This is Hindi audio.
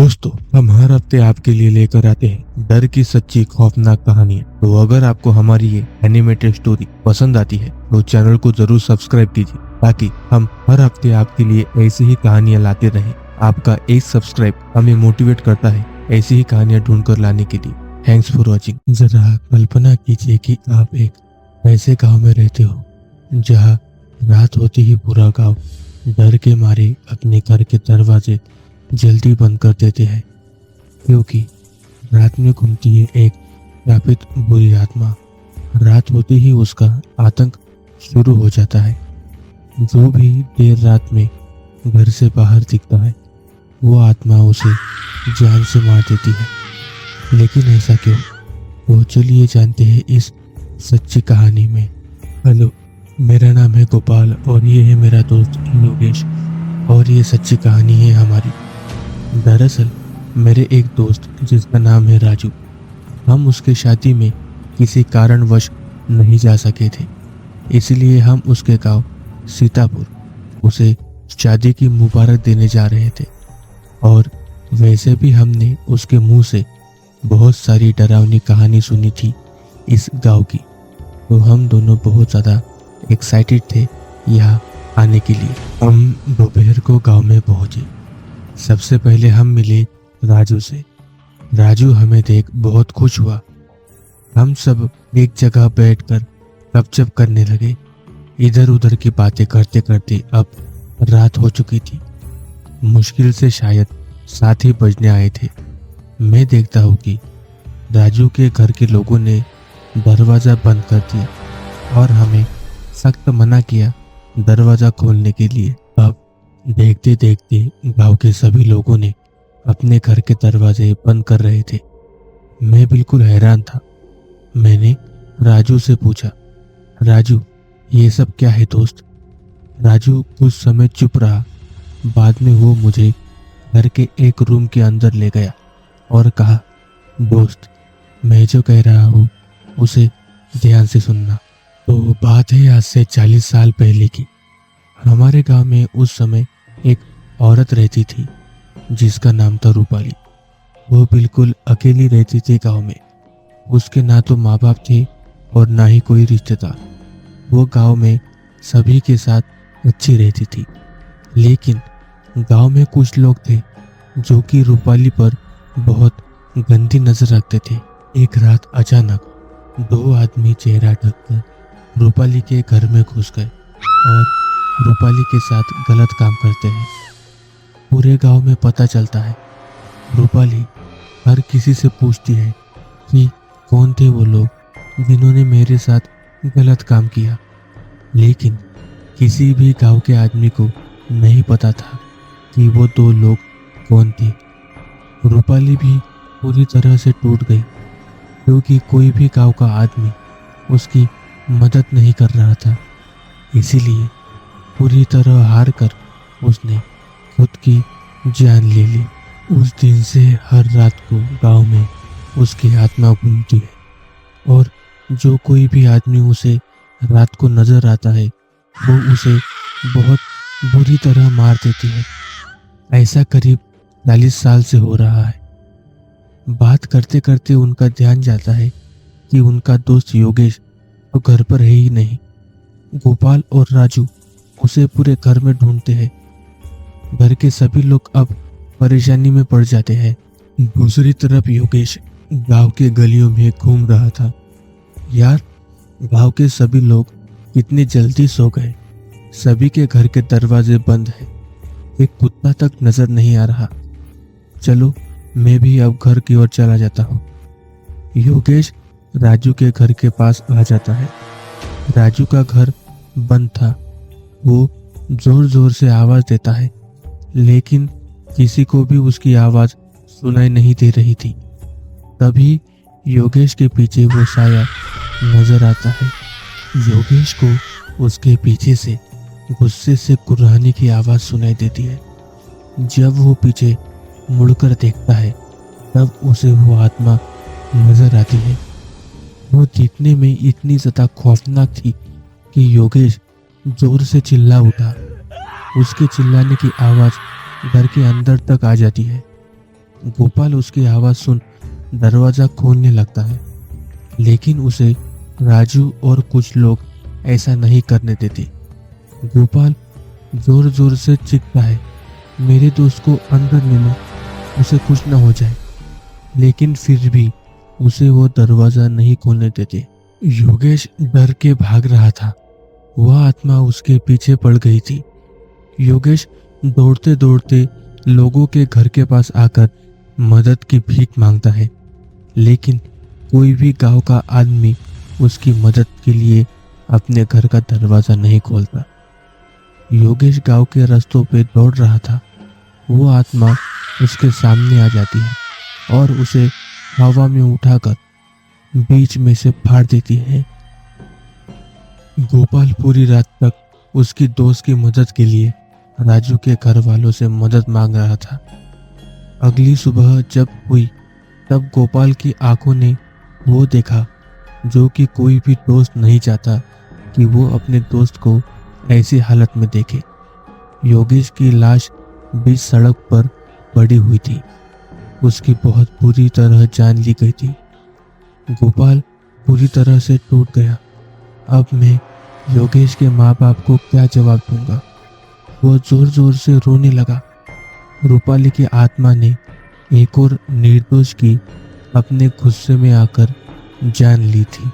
दोस्तों, हम हर हफ्ते आपके लिए लेकर आते हैं डर की सच्ची खौफनाक कहानियां। तो अगर आपको हमारी ये एनिमेटेड स्टोरी पसंद आती है तो चैनल को जरूर सब्सक्राइब कीजिए ताकि हम हर हफ्ते आपके लिए ऐसी ही कहानियां लाते रहें। आपका एक सब्सक्राइब हमें मोटिवेट करता है ऐसी ही कहानियां ढूंढकर लाने के लिए। Thanks for watching. जरा कल्पना कीजिए कि आप एक ऐसे गाँव में रहते हो जहाँ रात होते ही पूरा गाँव डर के मारे अपने घर के दरवाजे जल्दी बंद कर देते हैं, क्योंकि रात में घूमती है एक श्रापित बुरी आत्मा। रात होते ही उसका आतंक शुरू हो जाता है। जो भी देर रात में घर से बाहर दिखता है वो आत्मा उसे जान से मार देती है। लेकिन ऐसा क्यों? तो चलिए जानते हैं इस सच्ची कहानी में। हेलो, मेरा नाम है गोपाल और ये है मेरा दोस्त योगेश और ये सच्ची कहानी है हमारी। दरअसल मेरे एक दोस्त जिसका नाम है राजू, हम उसके शादी में किसी कारणवश नहीं जा सके थे, इसलिए हम उसके गांव सीतापुर उसे शादी की मुबारक देने जा रहे थे। और वैसे भी हमने उसके मुंह से बहुत सारी डरावनी कहानी सुनी थी इस गांव की, तो हम दोनों बहुत ज़्यादा एक्साइटेड थे यहाँ आने के लिए। हम दोपहर को गांव में पहुँचे। सबसे पहले हम मिले राजू से। राजू हमें देख बहुत खुश हुआ। हम सब एक जगह बैठकर गपशप करने लगे। इधर उधर की बातें करते करते अब रात हो चुकी थी। मुश्किल से शायद 7 ही बजने आए थे। मैं देखता हूँ कि राजू के घर के लोगों ने दरवाज़ा बंद कर दिया और हमें सख्त मना किया दरवाज़ा खोलने के लिए। अब देखते देखते गांव के सभी लोगों ने अपने घर के दरवाजे बंद कर रहे थे। मैं बिल्कुल हैरान था। मैंने राजू से पूछा, राजू ये सब क्या है दोस्त? राजू कुछ समय चुप रहा। बाद में वो मुझे घर के एक रूम के अंदर ले गया और कहा, दोस्त मैं जो कह रहा हूँ उसे ध्यान से सुनना। तो बात है आज से 40 साल पहले की। हमारे गांव में उस समय एक औरत रहती थी जिसका नाम था रूपाली। वो बिल्कुल अकेली रहती थी गांव में। उसके ना तो माँ बाप थे और ना ही कोई रिश्तेदार। वो गांव में सभी के साथ अच्छी रहती थी, लेकिन गांव में कुछ लोग थे जो कि रूपाली पर बहुत गंदी नजर रखते थे। एक रात अचानक 2 आदमी चेहरा ढककर रूपाली के घर में घुस गए और रूपाली के साथ गलत काम करते हैं। पूरे गांव में पता चलता है। रूपाली हर किसी से पूछती है कि कौन थे वो लोग जिन्होंने मेरे साथ गलत काम किया, लेकिन किसी भी गांव के आदमी को नहीं पता था कि वो 2 लोग कौन थे। रूपाली भी पूरी तरह से टूट गई, क्योंकि कोई भी गांव का आदमी उसकी मदद नहीं कर रहा था। इसीलिए पूरी तरह हार कर उसने खुद की जान ले ली। उस दिन से हर रात को गांव में उसकी आत्मा घूमती है और जो कोई भी आदमी उसे रात को नजर आता है वो उसे बहुत बुरी तरह मार देती है। ऐसा करीब 40 साल से हो रहा है। बात करते करते उनका ध्यान जाता है कि उनका दोस्त योगेश तो घर पर है ही नहीं। गोपाल और राजू उसे पूरे घर में ढूंढते हैं। घर के सभी लोग अब परेशानी में पड़ जाते हैं। दूसरी तरफ योगेश गांव के गलियों में घूम रहा था। यार, गांव के सभी लोग कितने जल्दी सो गए। सभी के घर के दरवाजे बंद हैं। एक कुत्ता तक नजर नहीं आ रहा। चलो मैं भी अब घर की ओर चला जाता हूँ। योगेश राजू के घर के पास आ जाता है। राजू का घर बंद था। वो जोर जोर से आवाज देता है, लेकिन किसी को भी उसकी आवाज सुनाई नहीं दे रही थी। तभी योगेश के पीछे वो साया नजर आता है। योगेश को उसके पीछे से गुस्से से कुर्राने की आवाज सुनाई देती है। जब वो पीछे मुड़कर देखता है तब उसे वो आत्मा नजर आती है। वो दिखने में इतनी ज्यादा खौफनाक थी कि योगेश जोर से चिल्ला उठा। उसके चिल्लाने की आवाज घर के अंदर तक आ जाती है। गोपाल उसकी आवाज सुन दरवाजा खोलने लगता है, लेकिन उसे राजू और कुछ लोग ऐसा नहीं करने देते। गोपाल जोर जोर से चीखता है, मेरे दोस्त को अंदर ले लो, उसे कुछ न हो जाए। लेकिन फिर भी उसे वो दरवाजा नहीं खोलने देते। योगेश डर के भाग रहा था। वह आत्मा उसके पीछे पड़ गई थी। योगेश दौड़ते दौड़ते लोगों के घर के पास आकर मदद की भीख मांगता है, लेकिन कोई भी गांव का आदमी उसकी मदद के लिए अपने घर का दरवाजा नहीं खोलता। योगेश गांव के रास्तों पे दौड़ रहा था। वो आत्मा उसके सामने आ जाती है और उसे हवा में उठाकर बीच में से फाड़ देती है। गोपाल पूरी रात तक उसकी दोस्त की मदद के लिए राजू के घर वालों से मदद मांग रहा था। अगली सुबह जब हुई तब गोपाल की आंखों ने वो देखा जो कि कोई भी दोस्त नहीं चाहता कि वो अपने दोस्त को ऐसी हालत में देखे। योगेश की लाश बीच सड़क पर पड़ी हुई थी। उसकी बहुत बुरी तरह जान ली गई थी। गोपाल पूरी तरह से टूट गया। अब मैं योगेश के माँ बाप को क्या जवाब दूंगा? वो जोर जोर से रोने लगा। रूपाली की आत्मा ने एक और निर्दोष की अपने गुस्से में आकर जान ली थी।